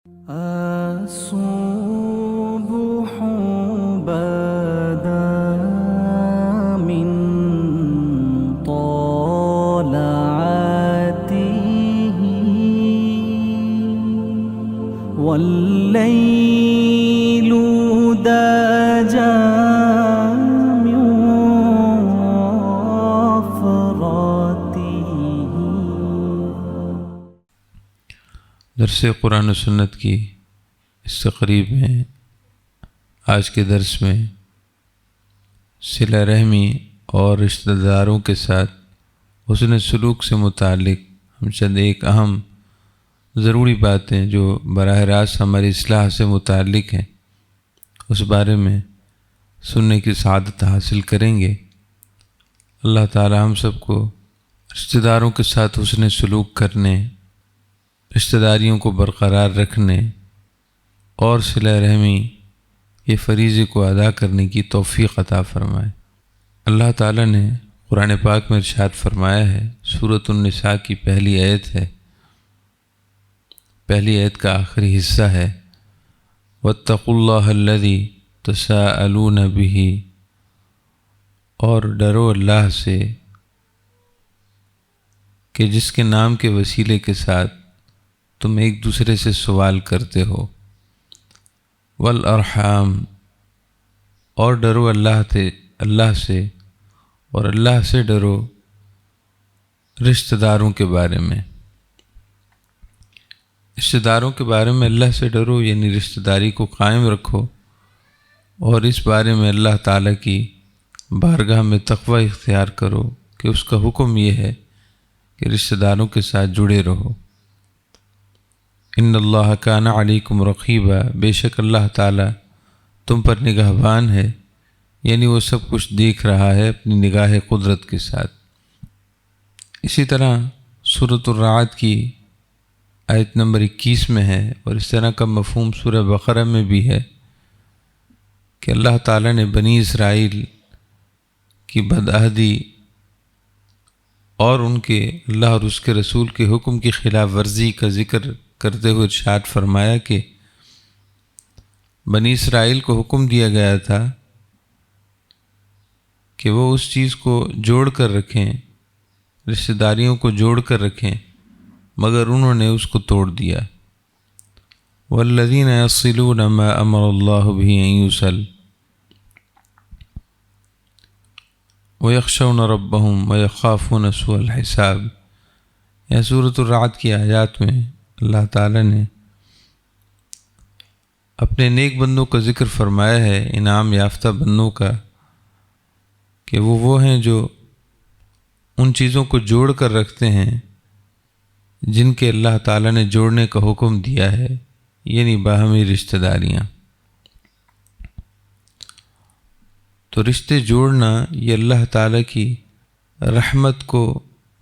الصبح بدا من طلعته والليل دجى من وفرته۔ درس قرآن و سنت کی اس تقریب میں آج کے درس میں صلہ رحمی اور رشتہ داروں کے ساتھ حسن سلوک سے متعلق ہم چند ایک اہم ضروری باتیں جو براہ راست ہماری اصلاح سے متعلق ہیں اس بارے میں سننے کی سعادت حاصل کریں گے۔ اللہ تعالی ہم سب کو رشتہ داروں کے ساتھ حسن سلوک کرنے، رشتہ داریوں کو برقرار رکھنے اور صلہ رحمی یہ فریضے کو ادا کرنے کی توفیق عطا فرمائے۔ اللہ تعالیٰ نے قرآن پاک میں ارشاد فرمایا ہے، سورۃ النساء کی پہلی آیت ہے، پہلی آیت کا آخری حصہ ہے، وَاتَّقُوا اللَّهَ الَّذِي تَسَاءَلُونَ بِهِ، اور ڈرو اللہ سے کہ جس کے نام کے وسیلے کے ساتھ تم ایک دوسرے سے سوال کرتے ہو، والارحام، اور ڈرو اللہ سے اور اللہ سے ڈرو رشتہ داروں کے بارے میں۔ رشتہ داروں کے بارے میں اللہ سے ڈرو یعنی رشتہ داری کو قائم رکھو، اور اس بارے میں اللہ تعالیٰ کی بارگاہ میں تقوی اختیار کرو کہ اس کا حکم یہ ہے کہ رشتہ داروں کے ساتھ جڑے رہو۔ ان اللہ کان علیکم رقیبا، بے شک اللہ تعالیٰ تم پر نگہبان ہے، یعنی وہ سب کچھ دیکھ رہا ہے اپنی نگاہ قدرت کے ساتھ۔ اسی طرح سورۃ الرعد کی آیت نمبر 21 میں ہے، اور اس طرح کا مفہوم سورہ بقرہ میں بھی ہے کہ اللہ تعالیٰ نے بنی اسرائیل کی بدعہدی اور ان کے اللہ اور اس کے رسول کے حکم کی خلاف ورزی کا ذکر کرتے ہوئے ارشاد فرمایا کہ بنی اسرائیل کو حکم دیا گیا تھا کہ وہ اس چیز کو جوڑ کر رکھیں، رشتہ داریوں کو جوڑ کر رکھیں، مگر انہوں نے اس کو توڑ دیا۔ والذین یصلون ما امر اللہ بہ ان یوصل ویخشون ربهم ویخافون سوء الحساب۔ یہ سورۃ الرعد کی آیات میں اللہ تعالیٰ نے اپنے نیک بندوں کا ذکر فرمایا ہے، انعام یافتہ بندوں کا، کہ وہ ہیں جو ان چیزوں کو جوڑ کر رکھتے ہیں جن کے اللہ تعالیٰ نے جوڑنے کا حکم دیا ہے، یعنی باہمی رشتہ داریاں۔ تو رشتے جوڑنا یہ اللہ تعالیٰ کی رحمت کو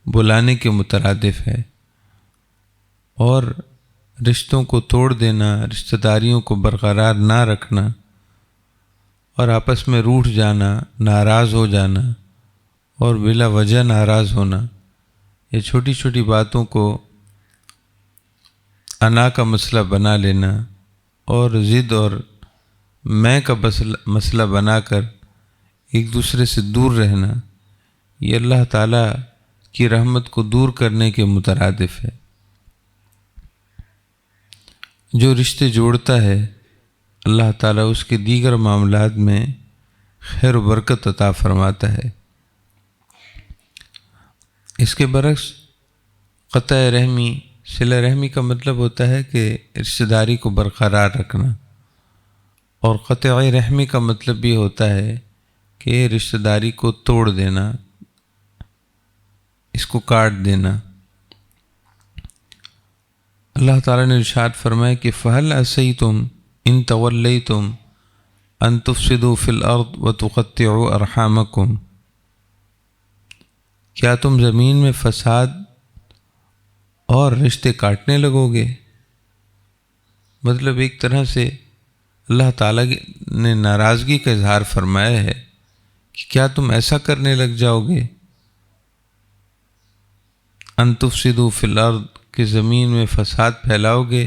بلانے کے مترادف ہے، اور رشتوں کو توڑ دینا، رشتہ داریوں کو برقرار نہ رکھنا اور آپس میں روٹھ جانا، ناراض ہو جانا اور بلا وجہ ناراض ہونا، یہ چھوٹی چھوٹی باتوں کو انا کا مسئلہ بنا لینا اور ضد اور میں کا مسئلہ بنا کر ایک دوسرے سے دور رہنا، یہ اللہ تعالیٰ کی رحمت کو دور کرنے کے مترادف ہے۔ جو رشتے جوڑتا ہے اللہ تعالیٰ اس کے دیگر معاملات میں خیر و برکت عطا فرماتا ہے۔ اس کے برعکس قطع رحمی، صلہ رحمی کا مطلب ہوتا ہے کہ رشتہ داری کو برقرار رکھنا، اور قطع رحمی کا مطلب بھی ہوتا ہے کہ رشتہ داری کو توڑ دینا، اس کو کاٹ دینا۔ اللہ تعالیٰ نے ارشاد فرمایا کہ فَهَلْ عَسَيْتُمْ إِن تَوَلَّيْتُمْ أَن تُفْسِدُوا فِي الْأَرْضِ وَتُقَطِّعُوا أَرْحَامَكُمْ، کیا تم زمین میں فساد اور رشتے کاٹنے لگو گے؟ مطلب ایک طرح سے اللہ تعالیٰ نے ناراضگی کا اظہار فرمایا ہے کہ کیا تم ایسا کرنے لگ جاؤ گے، ان تفسدوا فی الارض، کہ زمین میں فساد پھیلاؤ گے،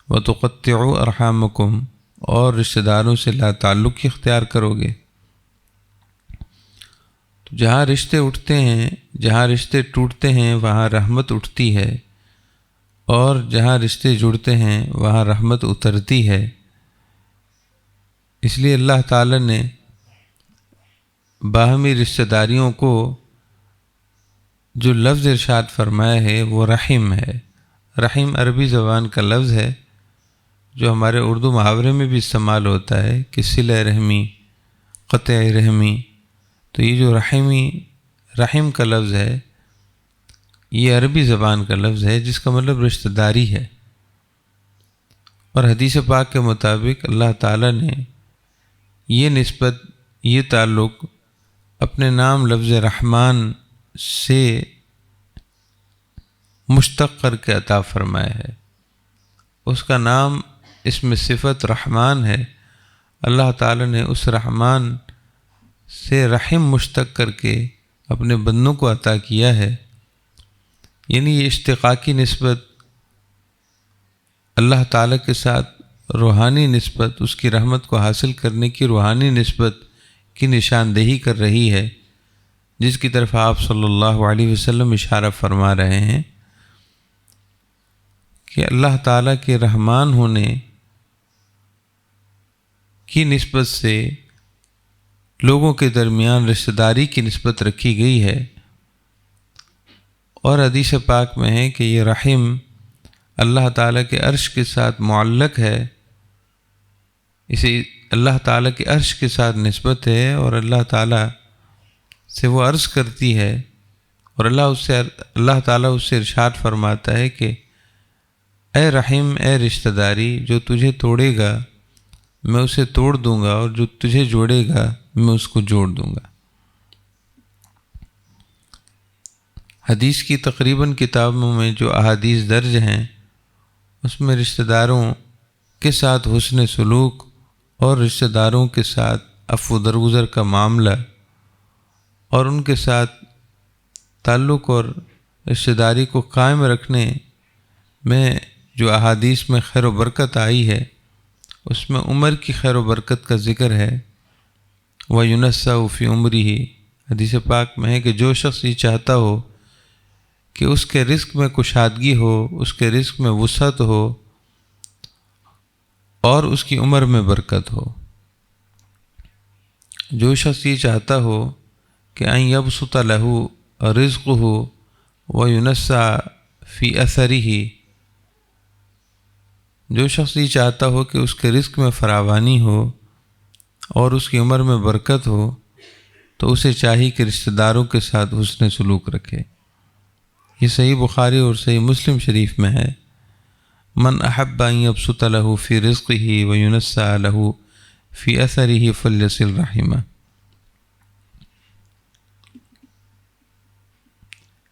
وَتُقَطِّعُوا أَرْحَامَكُمْ، اور رشتہ داروں سے لا تعلق اختیار کرو گے۔ تو جہاں رشتے اٹھتے ہیں، جہاں رشتے ٹوٹتے ہیں وہاں رحمت اٹھتی ہے، اور جہاں رشتے جڑتے ہیں وہاں رحمت اترتی ہے۔ اس لیے اللہ تعالیٰ نے باہمی رشتہ داریوں کو جو لفظ ارشاد فرمایا ہے وہ رحم ہے۔ رحم عربی زبان کا لفظ ہے جو ہمارے اردو محاورے میں بھی استعمال ہوتا ہے کہ صلہ رحمی، قطع رحمی۔ تو یہ جو رحم کا لفظ ہے یہ عربی زبان کا لفظ ہے جس کا مطلب رشتہ داری ہے، اور حدیث پاک کے مطابق اللہ تعالیٰ نے یہ نسبت، یہ تعلق اپنے نام لفظ رحمان سے مشتق کر کے عطا فرمایا ہے۔ اس کا نام، اس میں صفت رحمان ہے، اللہ تعالیٰ نے اس رحمان سے رحم مشتق کر کے اپنے بندوں کو عطا کیا ہے۔ یعنی یہ اشتقاقی نسبت اللہ تعالیٰ کے ساتھ روحانی نسبت، اس کی رحمت کو حاصل کرنے کی روحانی نسبت کی نشاندہی کر رہی ہے، جس کی طرف آپ صلی اللہ علیہ وسلم اشارہ فرما رہے ہیں کہ اللہ تعالیٰ کے رحمان ہونے کی نسبت سے لوگوں کے درمیان رشتہ داری کی نسبت رکھی گئی ہے، اور حدیث پاک میں ہے کہ یہ رحم اللہ تعالیٰ کے عرش کے ساتھ معلق ہے، اسے اللہ تعالیٰ کے عرش کے ساتھ نسبت ہے، اور اللہ تعالیٰ سے وہ عرض کرتی ہے، اور اللہ تعالیٰ اس سے ارشاد فرماتا ہے کہ اے رحم، اے رشتہ داری، جو تجھے توڑے گا میں اسے توڑ دوں گا، اور جو تجھے جوڑے گا میں اس کو جوڑ دوں گا۔ حدیث کی تقریباً کتابوں میں جو احادیث درج ہیں اس میں رشتہ داروں کے ساتھ حسن سلوک اور رشتہ داروں کے ساتھ عفو درگزر کا معاملہ اور ان کے ساتھ تعلق اور رشتہ داری کو قائم رکھنے میں جو احادیث میں خیر و برکت آئی ہے اس میں عمر کی خیر و برکت کا ذکر ہے۔ وَيُنَسَّعُ فِي عُمْرِهِ، حدیث پاک میں ہے کہ جو شخص یہ چاہتا ہو کہ اس کے رزق میں کشادگی ہو، اس کے رزق میں وسعت ہو اور اس کی عمر میں برکت ہو، جو شخص یہ چاہتا ہو کہ ان یبسط لہ رزقہ وینسع فی اثرہ، جو شخص یہ چاہتا ہو کہ اس کے رزق میں فراوانی ہو اور اس کی عمر میں برکت ہو، تو اسے چاہیے کہ رشتہ داروں کے ساتھ حسن سلوک رکھے۔ یہ صحیح بخاری اور صحیح مسلم شریف میں ہے، من احب ان یبسط لہ فی رزقہ وینسع لہ فی اثرہ فلیصل رحمہ۔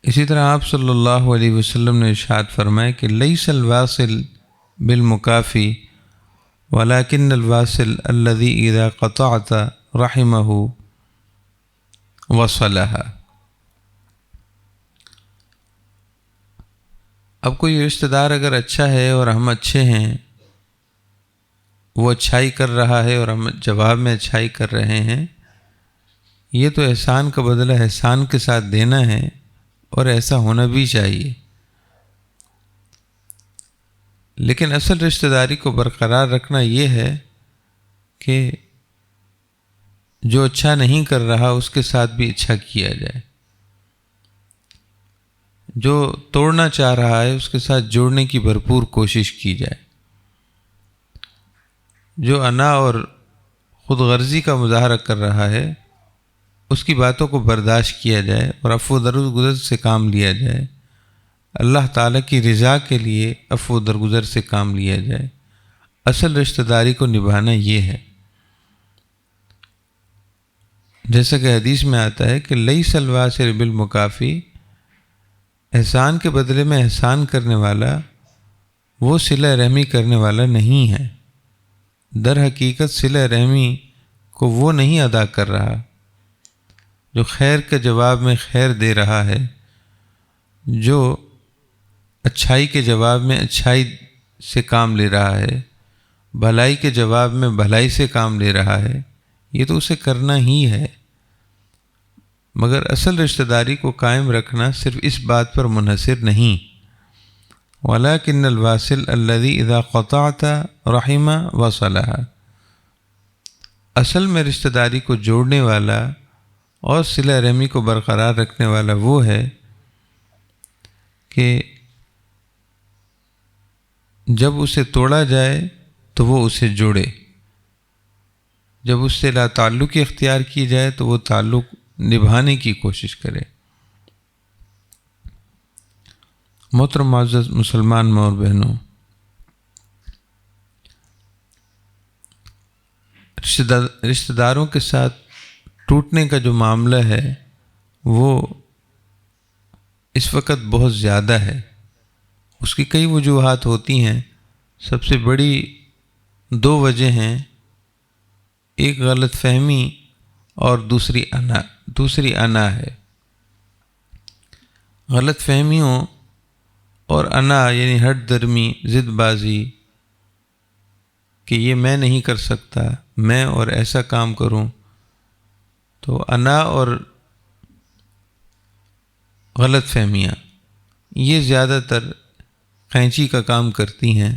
اسی طرح آپ صلی اللہ علیہ وسلم نے ارشاد فرمایا کہ لیس الواصل بالمکافی ولکن الواصل الذی اذا قطعت رحمہ وصلہ۔ اب کوئی رشتہ دار اگر اچھا ہے اور ہم اچھے ہیں، وہ اچھائی کر رہا ہے اور ہم جواب میں اچھائی کر رہے ہیں، یہ تو احسان کا بدلہ احسان کے ساتھ دینا ہے، اور ایسا ہونا بھی چاہیے۔ لیکن اصل رشتہ داری کو برقرار رکھنا یہ ہے کہ جو اچھا نہیں کر رہا اس کے ساتھ بھی اچھا کیا جائے، جو توڑنا چاہ رہا ہے اس کے ساتھ جوڑنے کی بھرپور کوشش کی جائے، جو انا اور خود غرضی کا مظاہرہ کر رہا ہے اس کی باتوں کو برداشت کیا جائے اور عفو درگزر سے کام لیا جائے، اللہ تعالیٰ کی رضا کے لیے عفو درگزر سے کام لیا جائے۔ اصل رشتہ داری کو نبھانا یہ ہے، جیسا کہ حدیث میں آتا ہے کہ لیس الواصل بالمکافی، احسان کے بدلے میں احسان کرنے والا وہ صلہ رحمی کرنے والا نہیں ہے۔ در حقیقت صلہ رحمی کو وہ نہیں ادا کر رہا جو خیر کے جواب میں خیر دے رہا ہے، جو اچھائی کے جواب میں اچھائی سے کام لے رہا ہے، بھلائی کے جواب میں بھلائی سے کام لے رہا ہے، یہ تو اسے کرنا ہی ہے۔ مگر اصل رشتہ داری کو قائم رکھنا صرف اس بات پر منحصر نہیں، وَلَكِنَّ الْوَاصِلَ الَّذِي إِذَا قَطَعْتَ رَحِمَ وَصَلَهَا، اصل میں رشتہ داری کو جوڑنے والا اور صلہ رحمی کو برقرار رکھنے والا وہ ہے کہ جب اسے توڑا جائے تو وہ اسے جوڑے، جب اس سے لا تعلقی اختیار کی جائے تو وہ تعلق نبھانے کی کوشش کرے۔ محترم معزز مسلمان ماں اور بہنوں، رشتہ داروں کے ساتھ ٹوٹنے کا جو معاملہ ہے وہ اس وقت بہت زیادہ ہے۔ اس کی کئی وجوہات ہوتی ہیں، سب سے بڑی 2 وجہ ہیں، ایک غلط فہمی اور دوسری انا ہے۔ غلط فہمیوں اور انا یعنی ہٹ درمی، ضد بازی کہ یہ میں نہیں کر سکتا، میں اور ایسا کام کروں، تو انا اور غلط فہمیاں یہ زیادہ تر قینچی کا کام کرتی ہیں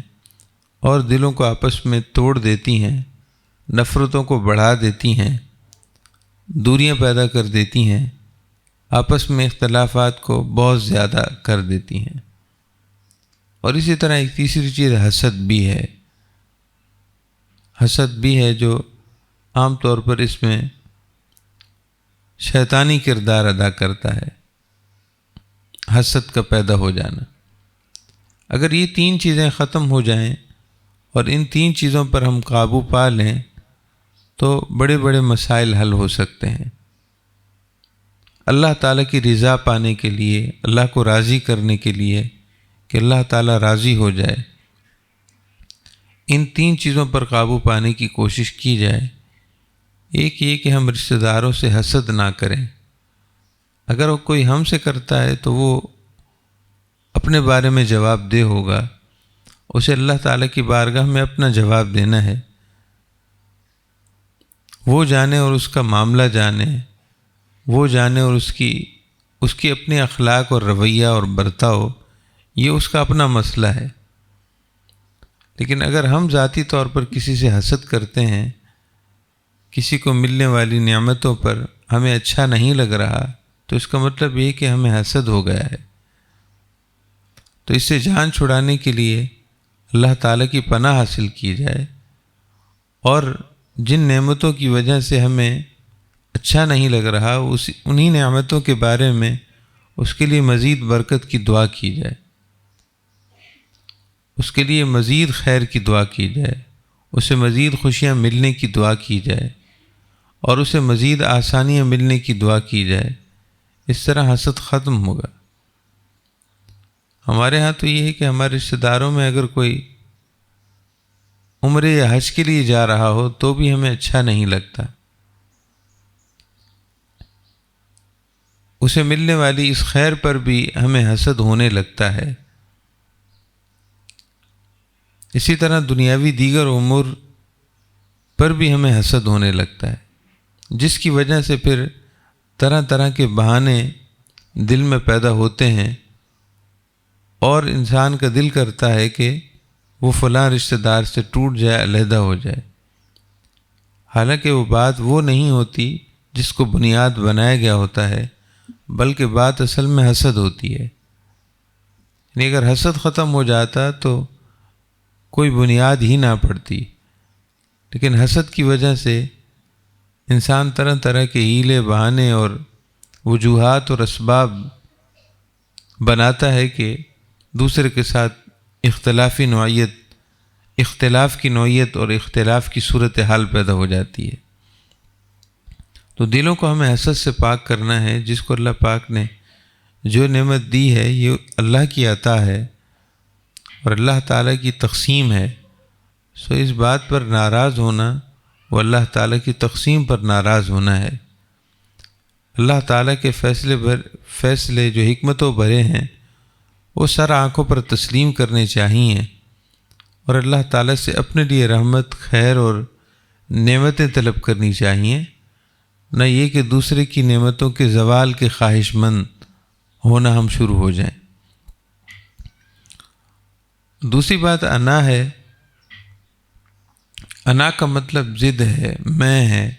اور دلوں کو آپس میں توڑ دیتی ہیں، نفرتوں کو بڑھا دیتی ہیں، دوریاں پیدا کر دیتی ہیں، آپس میں اختلافات کو بہت زیادہ کر دیتی ہیں۔ اور اسی طرح ایک تیسری چیز حسد بھی ہے، حسد بھی ہے جو عام طور پر اس میں شیطانی کردار ادا کرتا ہے، حسد کا پیدا ہو جانا۔ اگر یہ 3 چیزیں ختم ہو جائیں اور ان 3 چیزوں پر ہم قابو پا لیں تو بڑے بڑے مسائل حل ہو سکتے ہیں۔ اللہ تعالیٰ کی رضا پانے کے لیے، اللہ کو راضی کرنے کے لیے کہ اللہ تعالیٰ راضی ہو جائے، ان 3 چیزوں پر قابو پانے کی کوشش کی جائے۔ ایک یہ کہ ہم رشتہ داروں سے حسد نہ کریں، اگر وہ کوئی ہم سے کرتا ہے تو وہ اپنے بارے میں جواب دہ ہوگا، اسے اللہ تعالیٰ کی بارگاہ میں اپنا جواب دینا ہے، وہ جانے اور اس کا معاملہ جانے، وہ جانے اور اس کی اپنے اخلاق اور رویہ اور برتاؤ، یہ اس کا اپنا مسئلہ ہے۔ لیکن اگر ہم ذاتی طور پر کسی سے حسد کرتے ہیں، کسی کو ملنے والی نعمتوں پر ہمیں اچھا نہیں لگ رہا، تو اس کا مطلب یہ کہ ہمیں حسد ہو گیا ہے۔ تو اس سے جان چھڑانے کے لیے اللہ تعالیٰ کی پناہ حاصل کی جائے، اور جن نعمتوں کی وجہ سے ہمیں اچھا نہیں لگ رہا انہی نعمتوں کے بارے میں اس کے لیے مزید برکت کی دعا کی جائے، اس کے لیے مزید خیر کی دعا کی جائے، اسے مزید خوشیاں ملنے کی دعا کی جائے، اور اسے مزید آسانیاں ملنے کی دعا کی جائے۔ اس طرح حسد ختم ہوگا۔ ہمارے ہاں تو یہ ہے کہ ہمارے رشتہ داروں میں اگر کوئی عمرے یا حج کے لیے جا رہا ہو تو بھی ہمیں اچھا نہیں لگتا، اسے ملنے والی اس خیر پر بھی ہمیں حسد ہونے لگتا ہے۔ اسی طرح دنیاوی دیگر امور پر بھی ہمیں حسد ہونے لگتا ہے، جس کی وجہ سے پھر طرح طرح کے بہانے دل میں پیدا ہوتے ہیں، اور انسان کا دل کرتا ہے کہ وہ فلاں رشتہ دار سے ٹوٹ جائے، علیحدہ ہو جائے، حالانکہ وہ بات وہ نہیں ہوتی جس کو بنیاد بنایا گیا ہوتا ہے، بلکہ بات اصل میں حسد ہوتی ہے۔ یعنی اگر حسد ختم ہو جاتا تو کوئی بنیاد ہی نہ پڑتی، لیکن حسد کی وجہ سے انسان طرح طرح کے ہیلے بہانے اور وجوہات اور اسباب بناتا ہے کہ دوسرے کے ساتھ اختلاف کی نوعیت اور اختلاف کی صورتحال پیدا ہو جاتی ہے۔ تو دلوں کو ہمیں حسد سے پاک کرنا ہے۔ جس کو اللہ پاک نے جو نعمت دی ہے یہ اللہ کی عطا ہے اور اللہ تعالیٰ کی تقسیم ہے، سو اس بات پر ناراض ہونا وہ اللہ تعالیٰ کی تقسیم پر ناراض ہونا ہے۔ اللہ تعالیٰ کے فیصلے جو حکمتوں بھرے ہیں وہ سر آنکھوں پر تسلیم کرنے چاہیے، اور اللہ تعالیٰ سے اپنے لیے رحمت، خیر اور نعمتیں طلب کرنی چاہیے، نہ یہ کہ دوسرے کی نعمتوں کے زوال کے خواہش مند ہونا ہم شروع ہو جائیں۔ دوسری بات انا ہے۔ انا کا مطلب ضد ہے، میں ہے۔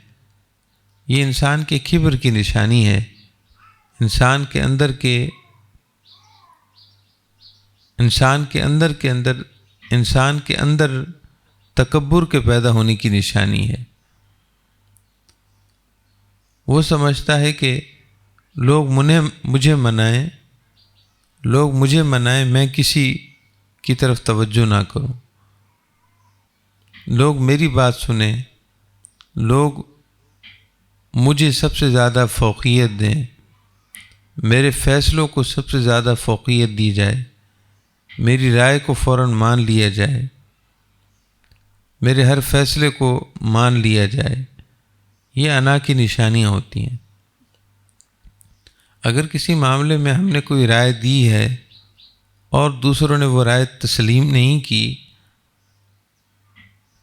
یہ انسان کے کبر کی نشانی ہے، انسان کے اندر تکبر کے پیدا ہونے کی نشانی ہے۔ وہ سمجھتا ہے کہ لوگ مجھے منائیں، میں کسی کی طرف توجہ نہ کروں، لوگ میری بات سنیں، لوگ مجھے سب سے زیادہ فوقیت دیں، میرے فیصلوں کو سب سے زیادہ فوقیت دی جائے، میری رائے کو فوراً مان لیا جائے، میرے ہر فیصلے کو مان لیا جائے۔ یہ انا کی نشانیاں ہوتی ہیں۔ اگر کسی معاملے میں ہم نے کوئی رائے دی ہے اور دوسروں نے وہ رائے تسلیم نہیں کی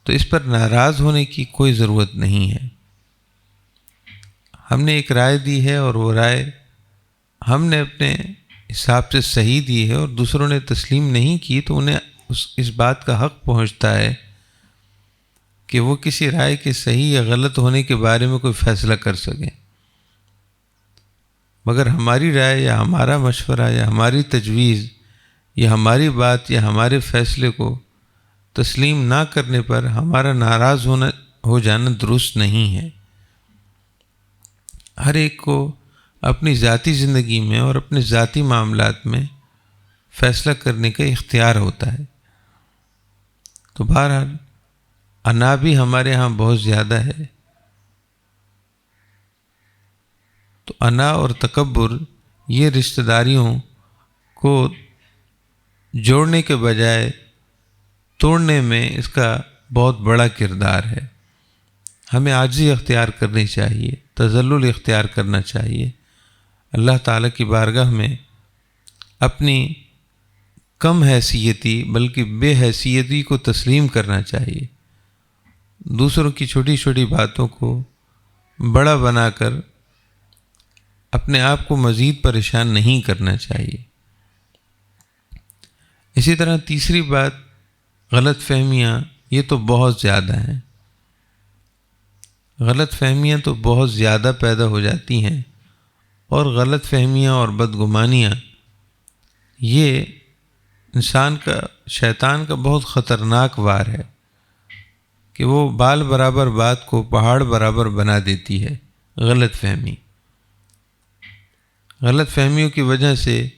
تو اس پر ناراض ہونے کی کوئی ضرورت نہیں ہے۔ ہم نے ایک رائے دی ہے اور وہ رائے ہم نے اپنے حساب سے صحیح دی ہے اور دوسروں نے تسلیم نہیں کی تو انہیں اس بات کا حق پہنچتا ہے کہ وہ کسی رائے کے صحیح یا غلط ہونے کے بارے میں کوئی فیصلہ کر سکیں، مگر ہماری رائے یا ہمارا مشورہ یا ہماری تجویز یا ہماری بات یا ہمارے فیصلے کو تسلیم نہ کرنے پر ہمارا ناراض ہو جانا درست نہیں ہے۔ ہر ایک کو اپنی ذاتی زندگی میں اور اپنے ذاتی معاملات میں فیصلہ کرنے کا اختیار ہوتا ہے۔ تو بہرحال انا بھی ہمارے ہاں بہت زیادہ ہے۔ تو انا اور تکبر یہ رشتہ داریوں کو جوڑنے کے بجائے توڑنے میں اس کا بہت بڑا کردار ہے۔ ہمیں عاجزی اختیار کرنی چاہیے، تذلل اختیار کرنا چاہیے، اللہ تعالیٰ کی بارگاہ میں اپنی کم حیثیتی بلکہ بے حیثیتی کو تسلیم کرنا چاہیے، دوسروں کی چھوٹی چھوٹی باتوں کو بڑا بنا کر اپنے آپ کو مزید پریشان نہیں کرنا چاہیے۔ اسی طرح تیسری بات، غلط فہمیاں یہ تو بہت زیادہ ہیں، غلط فہمیاں تو بہت زیادہ پیدا ہو جاتی ہیں، اور غلط فہمیاں اور بدگمانیاں یہ شیطان کا بہت خطرناک وار ہے کہ وہ بال برابر بات کو پہاڑ برابر بنا دیتی ہے۔ غلط فہمیوں کی وجہ سے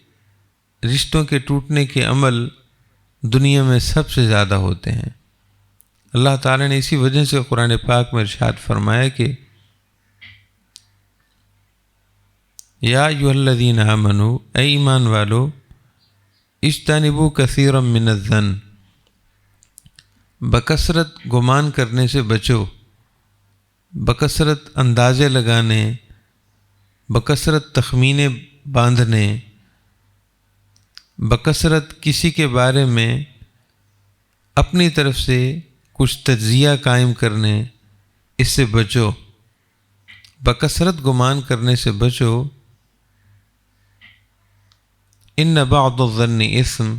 رشتوں کے ٹوٹنے کے عمل دنیا میں سب سے زیادہ ہوتے ہیں۔ اللہ تعالیٰ نے اسی وجہ سے قرآن پاک میں ارشاد فرمایا کہ یا ایھا الذین آمنوا، اے ایمان والو، اجتنبوا کثیرا من الظن، بکثرت گمان کرنے سے بچو، بکثرت اندازے لگانے، بکثرت تخمینے باندھنے، بکثرت کسی کے بارے میں اپنی طرف سے کچھ تجزیہ قائم کرنے، اس سے بچو، بکثرت گمان کرنے سے بچو۔ ان بعض الظن اثم،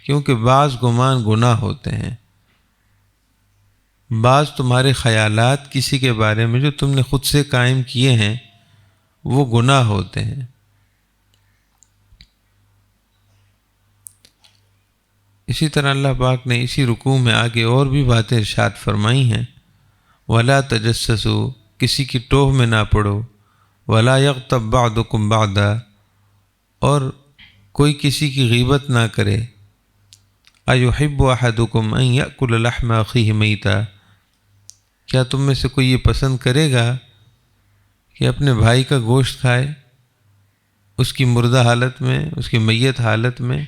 کیونکہ بعض گمان گناہ ہوتے ہیں، بعض تمہارے خیالات کسی کے بارے میں جو تم نے خود سے قائم کیے ہیں وہ گناہ ہوتے ہیں۔ اسی طرح اللہ پاک نے اسی رکوع میں آگے اور بھی باتیں ارشاد فرمائی ہیں، وَلَا تَجَسَّسُوا، کسی کی ٹوہ میں نہ پڑو، وَلَا يَغْتَبْ بَعْضُكُمْ بَعْضًا، اور کوئی کسی کی غیبت نہ کرے۔ أَيُحِبُّ أَحَدُكُمْ أَن يَأْكُلَ لَحْمَ أَخِيهِ مَيْتًا، کیا تم میں سے کوئی یہ پسند کرے گا کہ اپنے بھائی کا گوشت کھائے اس کی مردہ حالت میں، اس کی میت حالت میں؟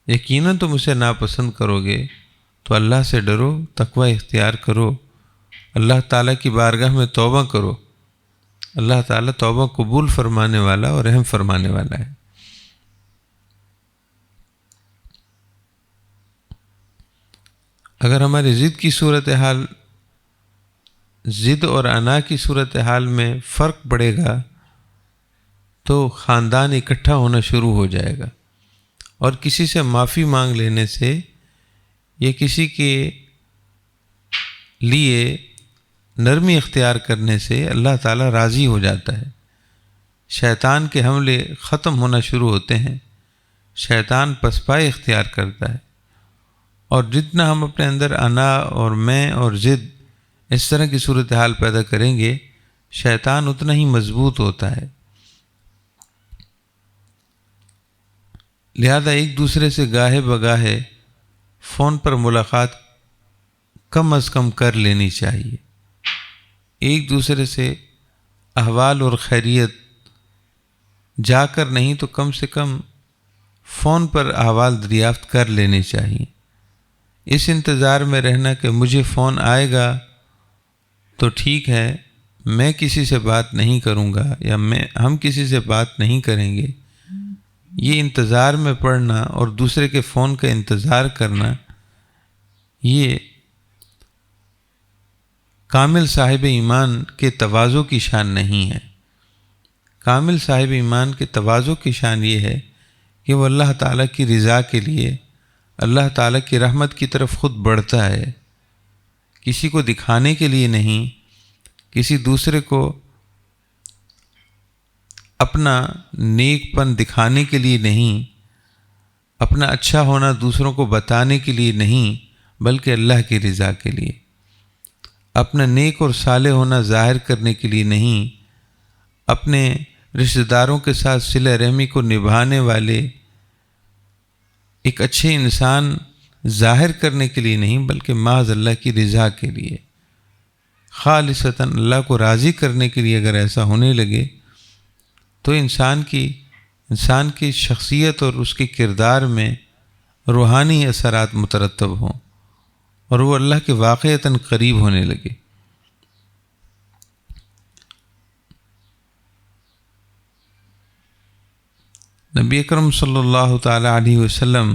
یقیناً تم اسے ناپسند کرو گے۔ تو اللہ سے ڈرو، تقوی اختیار کرو، اللہ تعالیٰ کی بارگاہ میں توبہ کرو۔ اللہ تعالیٰ توبہ قبول فرمانے والا اور رحم فرمانے والا ہے۔ اگر ہماری ضد اور انا کی صورتحال میں فرق پڑے گا تو خاندان اکٹھا ہونا شروع ہو جائے گا، اور کسی سے معافی مانگ لینے سے یا کسی کے لیے نرمی اختیار کرنے سے اللہ تعالیٰ راضی ہو جاتا ہے، شیطان کے حملے ختم ہونا شروع ہوتے ہیں، شیطان پسپائے اختیار کرتا ہے، اور جتنا ہم اپنے اندر انا اور میں اور ضد اس طرح کی صورتحال پیدا کریں گے، شیطان اتنا ہی مضبوط ہوتا ہے۔ لہذا ایک دوسرے سے گاہے بگاہے فون پر ملاقات کم از کم کر لینی چاہیے، ایک دوسرے سے احوال اور خیریت جا کر نہیں تو کم سے کم فون پر احوال دریافت کر لینے چاہیے۔ اس انتظار میں رہنا کہ مجھے فون آئے گا تو ٹھیک ہے، میں کسی سے بات نہیں کروں گا یا ہم کسی سے بات نہیں کریں گے، یہ انتظار میں پڑنا اور دوسرے کے فون کا انتظار کرنا، یہ کامل صاحب ایمان کے تواضع کی شان نہیں ہے۔ کامل صاحب ایمان کے تواضع کی شان یہ ہے کہ وہ اللہ تعالیٰ کی رضا کے لیے، اللہ تعالیٰ کی رحمت کی طرف خود بڑھتا ہے، کسی کو دکھانے کے لیے نہیں، کسی دوسرے کو اپنا نیک پن دکھانے کے لیے نہیں، اپنا اچھا ہونا دوسروں کو بتانے کے لیے نہیں، بلکہ اللہ کی رضا کے لیے، اپنا نیک اور صالح ہونا ظاہر کرنے کے لیے نہیں، اپنے رشتہ داروں کے ساتھ صلہ رحمی کو نبھانے والے ایک اچھے انسان ظاہر کرنے کے لیے نہیں، بلکہ محض اللہ کی رضا کے لیے، خالصتاً اللہ کو راضی کرنے کے لیے اگر ایسا ہونے لگے تو انسان کی شخصیت اور اس کے کردار میں روحانی اثرات مترتب ہوں اور وہ اللہ کے واقعتاً قریب ہونے لگے۔ نبی اکرم صلی اللہ تعالی علیہ وسلم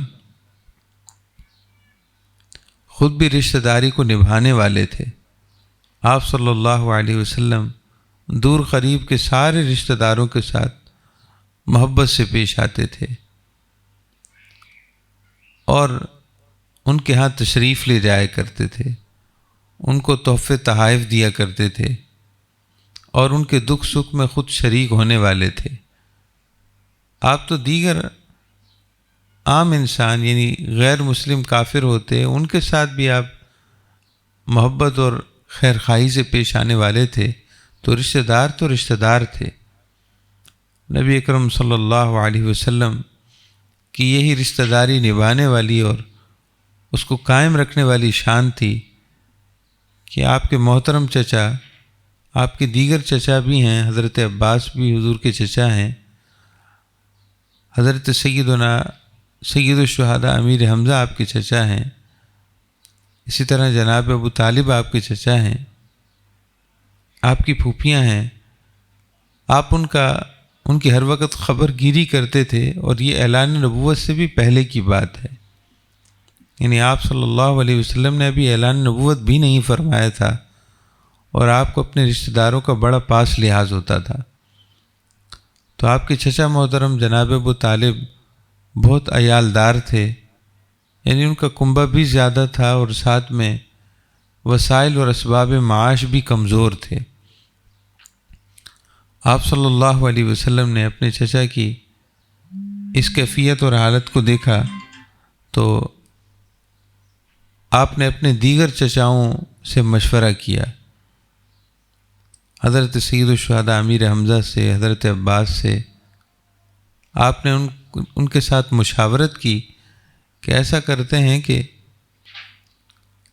خود بھی رشتہ داری کو نبھانے والے تھے۔ آپ صلی اللہ علیہ وسلم دور قریب کے سارے رشتہ داروں کے ساتھ محبت سے پیش آتے تھے اور ان کے ہاں تشریف لے جایا کرتے تھے، ان کو تحفے تحائف دیا کرتے تھے اور ان کے دکھ سکھ میں خود شریک ہونے والے تھے۔ آپ تو دیگر عام انسان یعنی غیر مسلم کافر ہوتے، ان کے ساتھ بھی آپ محبت اور خیر خواہی سے پیش آنے والے تھے، تو رشتہ دار تھے۔ نبی اکرم صلی اللہ علیہ وسلم کی یہی رشتہ داری نبھانے والی اور اس کو قائم رکھنے والی شان تھی کہ آپ کے محترم چچا، آپ کے دیگر چچا بھی ہیں، حضرت عباس بھی حضور کے چچا ہیں، حضرت سید الشہداء امیر حمزہ آپ کے چچا ہیں، اسی طرح جناب ابو طالب آپ کے چچا ہیں، آپ کی پھوپھیاں ہیں، آپ ان کی ہر وقت خبر گیری کرتے تھے، اور یہ اعلان نبوت سے بھی پہلے کی بات ہے، یعنی آپ صلی اللہ علیہ وسلم نے ابھی اعلان نبوت بھی نہیں فرمایا تھا اور آپ کو اپنے رشتہ داروں کا بڑا پاس لحاظ ہوتا تھا۔ تو آپ کے چچا محترم جناب ابو طالب بہت عیالدار تھے، یعنی ان کا کنبہ بھی زیادہ تھا اور ساتھ میں وسائل اور اسباب معاش بھی کمزور تھے۔ آپ صلی اللہ علیہ وسلم نے اپنے چچا کی اس کیفیت اور حالت کو دیکھا تو آپ نے اپنے دیگر چچاؤں سے مشورہ کیا، حضرت سید الشہداء امیر حمزہ سے، حضرت عباس سے، آپ نے ان کے ساتھ مشاورت کی کہ ایسا کرتے ہیں کہ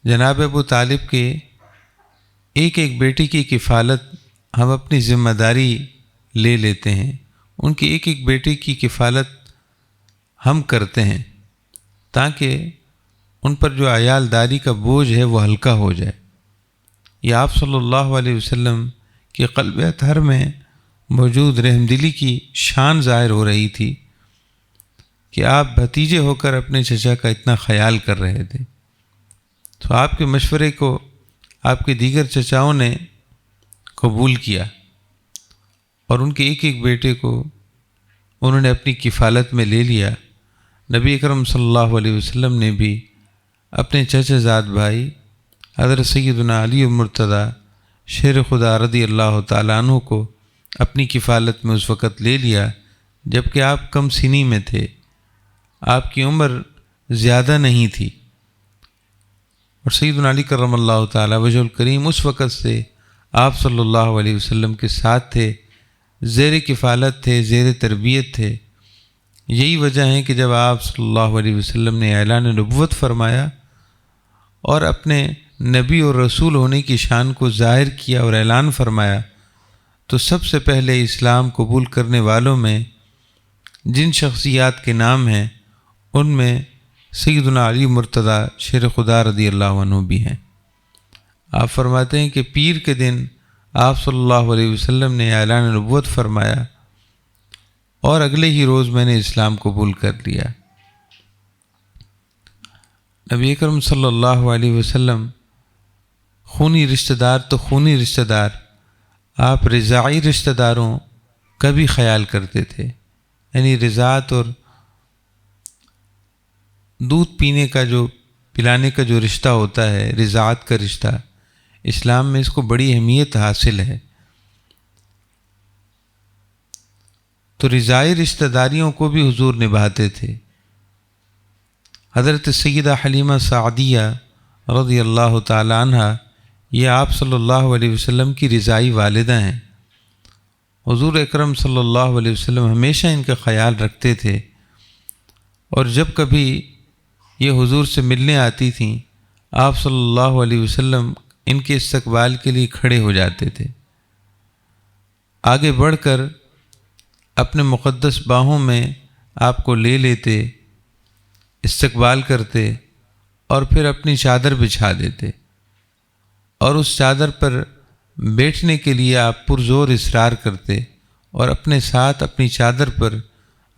جناب ابو طالب کے ایک بیٹی کی کفالت ہم اپنی ذمہ داری لے لیتے ہیں، ان کی ایک بیٹی کی کفالت ہم کرتے ہیں تاکہ ان پر جو عیالداری کا بوجھ ہے وہ ہلکا ہو جائے۔ یہ آپ صلی اللہ علیہ وسلم کے قلب اطہر میں موجود رحمدلی کی شان ظاہر ہو رہی تھی کہ آپ بھتیجے ہو کر اپنے چچا کا اتنا خیال کر رہے تھے۔ تو آپ کے مشورے کو آپ کے دیگر چچاؤں نے قبول کیا اور ان کے ایک ایک بیٹے کو انہوں نے اپنی کفالت میں لے لیا۔ نبی اکرم صلی اللہ علیہ وسلم نے بھی اپنے چچا زاد بھائی حضرت سیدنا علی مرتضیٰ شیر خدا رضی اللہ تعالیٰ عنہ کو اپنی کفالت میں اس وقت لے لیا جب کہ آپ کم سنی میں تھے، آپ کی عمر زیادہ نہیں تھی، اور سیدنا علی کرم اللہ تعالیٰ وجہ الکریم اس وقت سے آپ صلی اللہ علیہ وسلم کے ساتھ تھے، زیر کفالت تھے، زیر تربیت تھے۔ یہی وجہ ہے کہ جب آپ صلی اللہ علیہ وسلم نے اعلان نبوت فرمایا اور اپنے نبی اور رسول ہونے کی شان کو ظاہر کیا اور اعلان فرمایا، تو سب سے پہلے اسلام قبول کرنے والوں میں جن شخصیات کے نام ہیں ان میں سیدنا علی مرتضیٰ شیر خدا رضی اللہ عنہ بھی ہیں۔ آپ فرماتے ہیں کہ پیر کے دن آپ صلی اللہ علیہ وسلم نے اعلان نبوت فرمایا اور اگلے ہی روز میں نے اسلام قبول کر لیا۔ نبی اکرم صلی اللہ علیہ وسلم خونی رشتہ دار تو خونی رشتہ دار، آپ رضاعی رشتہ داروں کا بھی خیال کرتے تھے، یعنی رضاعت اور دودھ پینے کا جو پلانے کا جو رشتہ ہوتا ہے، رضاعت کا رشتہ، اسلام میں اس کو بڑی اہمیت حاصل ہے۔ تو رضاعی رشتہ داریوں کو بھی حضور نبھاتے تھے۔ حضرت سیدہ حلیمہ سعدیہ رضی اللہ تعالی عنہ یہ آپ صلی اللہ علیہ وسلم کی رضاعی والدہ ہیں۔ حضور اکرم صلی اللہ علیہ وسلم ہمیشہ ان کا خیال رکھتے تھے، اور جب کبھی یہ حضور سے ملنے آتی تھیں آپ صلی اللہ علیہ وسلم ان کے استقبال کے لیے کھڑے ہو جاتے تھے، آگے بڑھ کر اپنے مقدس باہوں میں آپ کو لے لیتے، استقبال کرتے اور پھر اپنی چادر بچھا دیتے، اور اس چادر پر بیٹھنے کے لیے آپ پرزور اصرار کرتے اور اپنے ساتھ اپنی چادر پر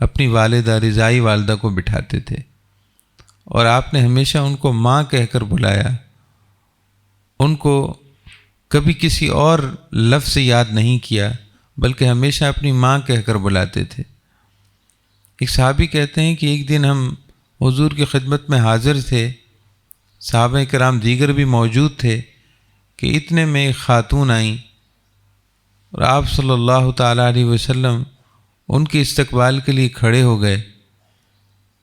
اپنی والدہ رضاعی والدہ کو بٹھاتے تھے، اور آپ نے ہمیشہ ان کو ماں کہہ کر بلایا، ان کو کبھی کسی اور لفظ سے یاد نہیں کیا بلکہ ہمیشہ اپنی ماں کہہ کر بلاتے تھے۔ ایک صحابی کہتے ہیں کہ ایک دن ہم حضور کی خدمت میں حاضر تھے، صحابہ کرام دیگر بھی موجود تھے، کہ اتنے میں ایک خاتون آئیں اور آپ صلی اللہ تعالیٰ علیہ وسلم ان کے استقبال کے لیے کھڑے ہو گئے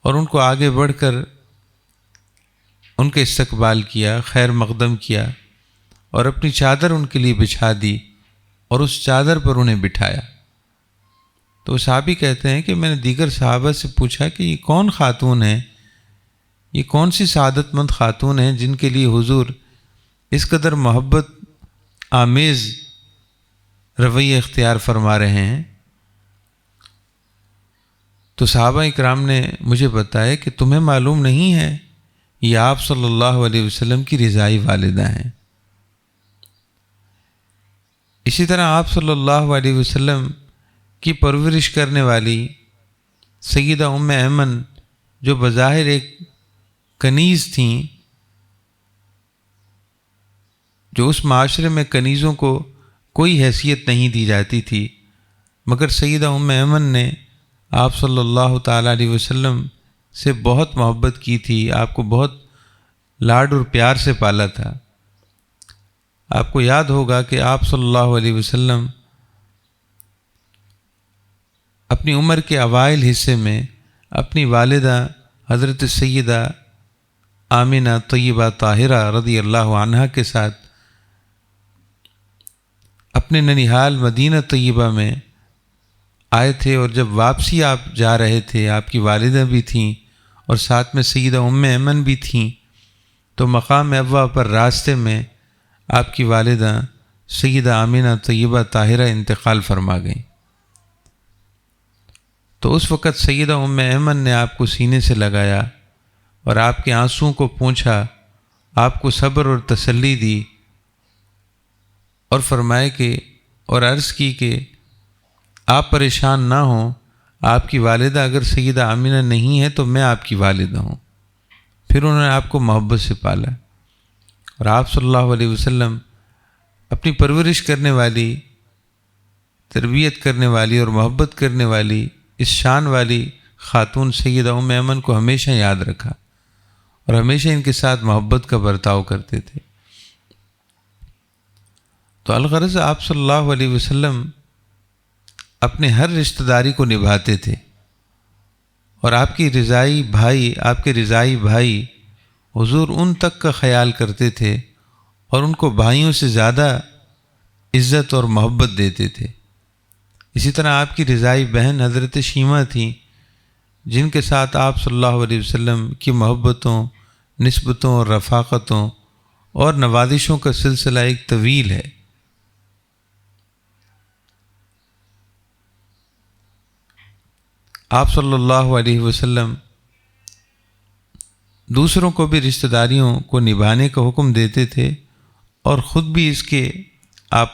اور ان کو آگے بڑھ کر ان کے استقبال کیا، خیر مقدم کیا، اور اپنی چادر ان کے لیے بچھا دی اور اس چادر پر انہیں بٹھایا۔ تو صحابی کہتے ہیں کہ میں نے دیگر صحابہ سے پوچھا کہ یہ کون خاتون ہیں، یہ کون سی سعادت مند خاتون ہیں جن کے لیے حضور اس قدر محبت آمیز رویہ اختیار فرما رہے ہیں؟ تو صحابہ اکرام نے مجھے بتایا کہ تمہیں معلوم نہیں ہے یہ آپ صلی اللہ علیہ وسلم کی رضاعی والدہ ہیں۔ اسی طرح آپ صلی اللہ علیہ وسلم کی پرورش کرنے والی سیدہ ام ایمن جو بظاہر ایک کنیز تھیں، جو اس معاشرے میں کنیزوں کو کوئی حیثیت نہیں دی جاتی تھی، مگر سیدہ ام ایمن نے آپ صلی اللہ تعالیٰ علیہ وسلم سے بہت محبت کی تھی، آپ کو بہت لاڈ اور پیار سے پالا تھا۔ آپ کو یاد ہوگا کہ آپ صلی اللہ علیہ وسلم اپنی عمر کے اوائل حصے میں اپنی والدہ حضرت سیدہ آمنہ طیبہ طاہرہ رضی اللہ عنہا کے ساتھ اپنے ننیحال مدینہ طیبہ میں آئے تھے، اور جب واپسی آپ جا رہے تھے، آپ کی والدہ بھی تھیں اور ساتھ میں سیدہ ام ایمن بھی تھیں، تو مقام ابوا پر راستے میں آپ کی والدہ سیدہ آمنہ طیبہ طاہرہ انتقال فرما گئیں۔ تو اس وقت سیدہ ام ایمن نے آپ کو سینے سے لگایا اور آپ کے آنسوؤں کو پونچھا، آپ کو صبر اور تسلی دی، اور فرمائے کہ اور عرض کی کہ آپ پریشان نہ ہوں، آپ کی والدہ اگر سیدہ آمنہ نہیں ہے تو میں آپ کی والدہ ہوں۔ پھر انہوں نے آپ کو محبت سے پالا۔ اور آپ صلی اللہ علیہ وسلم اپنی پرورش کرنے والی، تربیت کرنے والی اور محبت کرنے والی اس شان والی خاتون سیدہ ام ایمن کو ہمیشہ یاد رکھا اور ہمیشہ ان کے ساتھ محبت کا برتاؤ کرتے تھے۔ تو الغرض آپ صلی اللہ علیہ وسلم اپنے ہر رشتہ داری کو نبھاتے تھے، اور آپ کے رضائی بھائی حضور ان تک کا خیال کرتے تھے اور ان کو بھائیوں سے زیادہ عزت اور محبت دیتے تھے۔ اسی طرح آپ کی رضائی بہن حضرت شیمہ تھیں، جن کے ساتھ آپ صلی اللہ علیہ وسلم کی محبتوں، نسبتوں اور رفاقتوں اور نوازشوں کا سلسلہ ایک طویل ہے۔ آپ صلی اللہ علیہ وسلم دوسروں کو بھی رشتہ داریوں کو نبھانے کا حکم دیتے تھے اور خود بھی اس کے آپ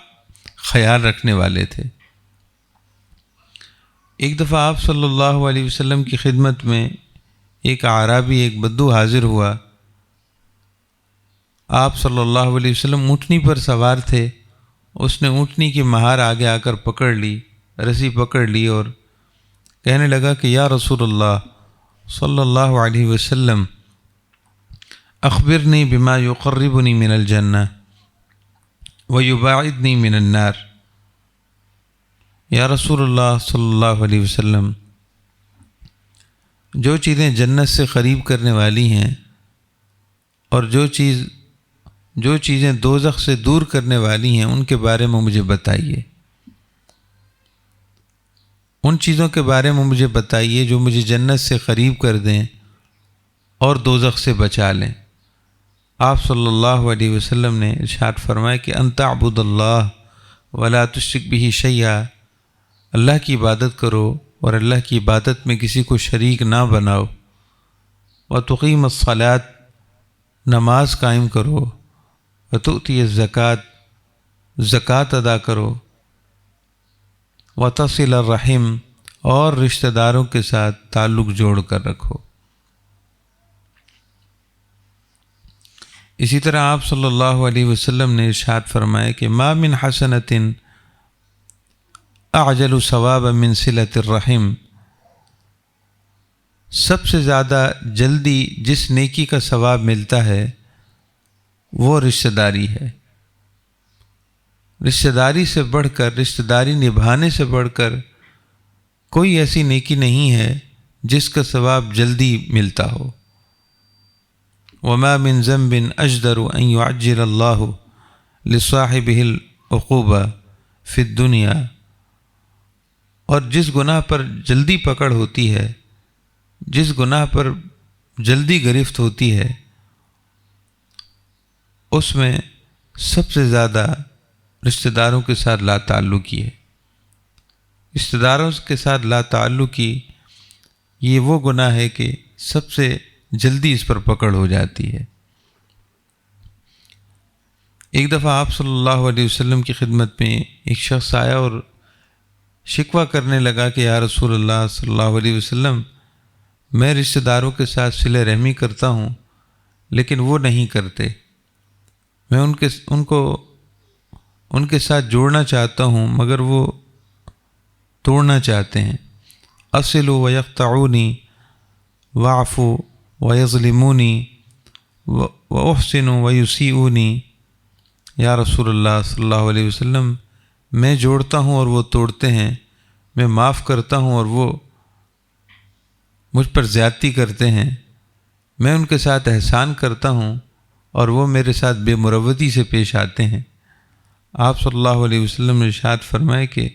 خیال رکھنے والے تھے۔ ایک دفعہ آپ صلی اللہ علیہ وسلم کی خدمت میں ایک اعرابی، ایک بدو حاضر ہوا۔ آپ صلی اللہ علیہ وسلم اونٹنی پر سوار تھے، اس نے اونٹنی کی مہار آگے آ کر پکڑ لی، رسی پکڑ لی اور کہنے لگا کہ یا رسول اللہ صلی اللہ علیہ وسلم اخبرنی بما یقربنی من الجنہ ویباعدنی من النار۔ یا رسول اللہ صلی اللہ علیہ وسلم، جو چیزیں جنت سے قریب کرنے والی ہیں اور جو چیزیں دوزخ سے دور کرنے والی ہیں، ان کے بارے میں مجھے بتائیے، ان چیزوں کے بارے میں مجھے بتائیے جو مجھے جنت سے قریب کر دیں اور دوزخ سے بچا لیں۔ آپ صلی اللہ علیہ وسلم نے ارشاد فرمایا کہ ان تعبد اللہ ولا تشرک بہ شیئا، اللہ کی عبادت کرو اور اللہ کی عبادت میں کسی کو شریک نہ بناؤ، وتقیم الصلاۃ، نماز قائم کرو، وتؤتی الزکوٰۃ، زکوٰۃ ادا کرو، وتصل الرحم، اور رشتہ داروں کے ساتھ تعلق جوڑ کر رکھو۔ اسی طرح آپ صلی اللہ علیہ وسلم نے ارشاد فرمایا کہ ما من حسنۃ اعجل ثوابا من صلۃ الرحم، سب سے زیادہ جلدی جس نیکی کا ثواب ملتا ہے وہ رشتہ داری ہے۔ رشتہ داری سے بڑھ کر، رشتہ داری نبھانے سے بڑھ کر کوئی ایسی نیکی نہیں ہے جس کا ثواب جلدی ملتا ہو۔ وما من ذنب اجدر ان يعجل اللہ لصاحبہ العقوبہ فی الدنیا، اور جس گناہ پر جلدی پکڑ ہوتی ہے، جس گناہ پر جلدی گرفت ہوتی ہے، اس میں سب سے زیادہ رشتہ داروں کے ساتھ لا تعلقی ہے۔ رشتہ داروں کے ساتھ لا تعلقی یہ وہ گناہ ہے کہ سب سے جلدی اس پر پکڑ ہو جاتی ہے۔ ایک دفعہ آپ صلی اللہ علیہ وسلم کی خدمت میں ایک شخص آیا اور شکوہ کرنے لگا کہ یا رسول اللہ صلی اللہ علیہ وسلم، میں رشتہ داروں کے ساتھ صلہ رحمی کرتا ہوں لیکن وہ نہیں کرتے، میں ان کے ساتھ جوڑنا چاہتا ہوں مگر وہ توڑنا چاہتے ہیں۔ اصلوا ویقطعونی واعفوا ویظلمونی واحسنوا ویسیئونی۔ یا رسول اللہ صلی اللہ علیہ وسلم، میں جوڑتا ہوں اور وہ توڑتے ہیں، میں معاف کرتا ہوں اور وہ مجھ پر زیادتی کرتے ہیں، میں ان کے ساتھ احسان کرتا ہوں اور وہ میرے ساتھ بے مروتی سے پیش آتے ہیں۔ آپ صلی اللہ علیہ وسلم نے ارشاد فرمائے کہ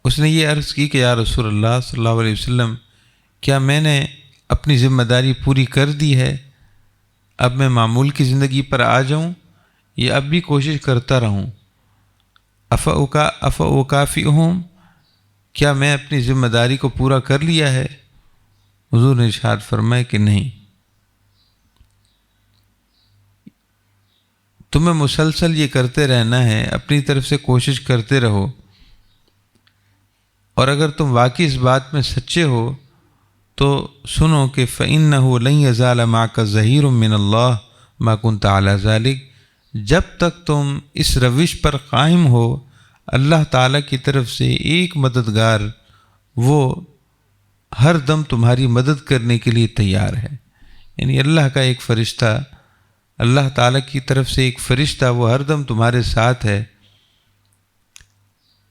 اس نے یہ عرض کی کہ یا رسول اللہ صلی اللہ علیہ وسلم، کیا میں نے اپنی ذمہ داری پوری کر دی ہے؟ اب میں معمول کی زندگی پر آ جاؤں یا اب بھی کوشش کرتا رہوں؟ افاکافئہم، کیا میں اپنی ذمہ داری کو پورا کر لیا ہے؟ حضور نے ارشاد فرمائے کہ نہیں، تمہیں مسلسل یہ کرتے رہنا ہے، اپنی طرف سے کوشش کرتے رہو، اور اگر تم واقعی اس بات میں سچے ہو تو سنو کہ فَإِنَّهُ لَن يَزَالَ مَعَكَ ظَهِيرٌ مِّنَ اللَّهِ مَا كُنْتَ عَلَى ذَلِكَ، جب تک تم اس روش پر قائم ہو اللہ تعالیٰ کی طرف سے ایک مددگار وہ ہر دم تمہاری مدد کرنے کے لیے تیار ہے۔ یعنی اللہ کا ایک فرشتہ، اللہ تعالیٰ کی طرف سے ایک فرشتہ وہ ہر دم تمہارے ساتھ ہے۔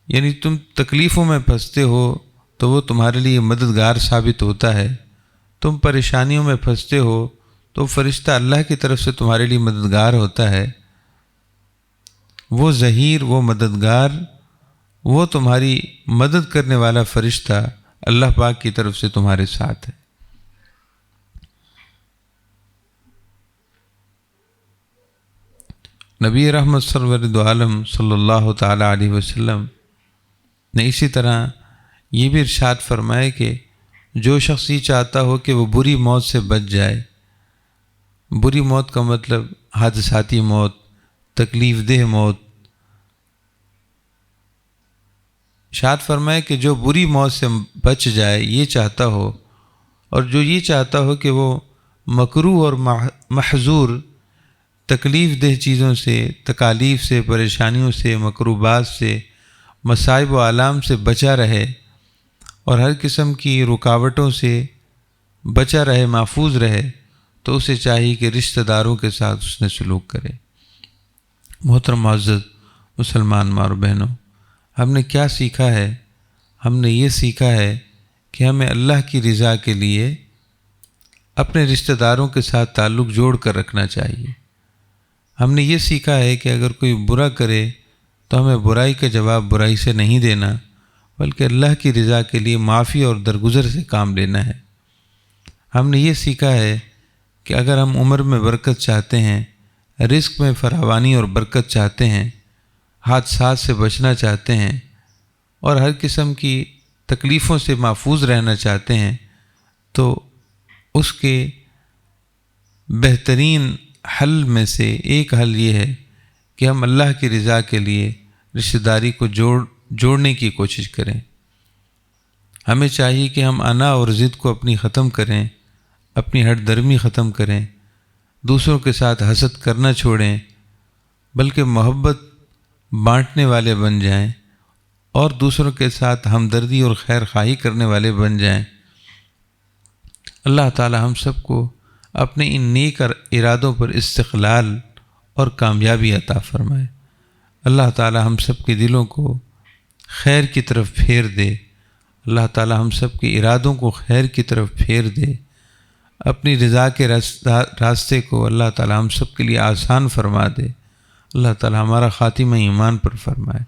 یعنی تم تکلیفوں میں پھنستے ہو تو وہ تمہارے لیے مددگار ثابت ہوتا ہے، تم پریشانیوں میں پھنستے ہو تو فرشتہ اللہ کی طرف سے تمہارے لیے مددگار ہوتا ہے۔ وہ ظہیر، وہ مددگار، وہ تمہاری مدد کرنے والا فرشتہ اللہ پاک کی طرف سے تمہارے ساتھ ہے۔ نبی رحمت سرورد عالم صلی اللہ تعالیٰ علیہ وسلم نے اسی طرح یہ بھی ارشاد فرمائے کہ جو شخص یہ چاہتا ہو کہ وہ بری موت سے بچ جائے، بری موت کا مطلب حادثاتی موت، تکلیف دہ موت، ارشاد فرمائے کہ جو بری موت سے بچ جائے یہ چاہتا ہو، اور جو یہ چاہتا ہو کہ وہ مکروہ اور محظور تکلیف دہ چیزوں سے، تکالیف سے، پریشانیوں سے، مکروبات سے، مصائب و آلام سے بچا رہے اور ہر قسم کی رکاوٹوں سے بچا رہے، محفوظ رہے، تو اسے چاہیے کہ رشتہ داروں کے ساتھ اس نے سلوک کرے۔ محترم معزز مسلمان ماں اور بہنوں، ہم نے کیا سیکھا ہے؟ ہم نے یہ سیکھا ہے کہ ہمیں اللہ کی رضا کے لیے اپنے رشتہ داروں کے ساتھ تعلق جوڑ کر رکھنا چاہیے۔ ہم نے یہ سیکھا ہے کہ اگر کوئی برا کرے تو ہمیں برائی کا جواب برائی سے نہیں دینا، بلکہ اللہ کی رضا کے لیے معافی اور درگزر سے کام لینا ہے۔ ہم نے یہ سیکھا ہے کہ اگر ہم عمر میں برکت چاہتے ہیں، رزق میں فراوانی اور برکت چاہتے ہیں، حادثات سے بچنا چاہتے ہیں اور ہر قسم کی تکلیفوں سے محفوظ رہنا چاہتے ہیں، تو اس کے بہترین حل میں سے ایک حل یہ ہے کہ ہم اللہ کی رضا کے لیے رشتہ داری کو جوڑنے کی کوشش کریں۔ ہمیں چاہیے کہ ہم انا اور ضد کو اپنی ختم کریں، اپنی ہٹ درمی ختم کریں، دوسروں کے ساتھ حسد کرنا چھوڑیں، بلکہ محبت بانٹنے والے بن جائیں اور دوسروں کے ساتھ ہمدردی اور خیر خواہی کرنے والے بن جائیں۔ اللہ تعالی ہم سب کو اپنے ان نیک ارادوں پر استقلال اور کامیابی عطا فرمائے۔ اللہ تعالی ہم سب کے دلوں کو خیر کی طرف پھیر دے، اللہ تعالی ہم سب کے ارادوں کو خیر کی طرف پھیر دے، اپنی رضا کے راستے کو اللہ تعالی ہم سب کے لیے آسان فرما دے۔ اللہ تعالی ہمارا خاتمہ ایمان پر فرمائے۔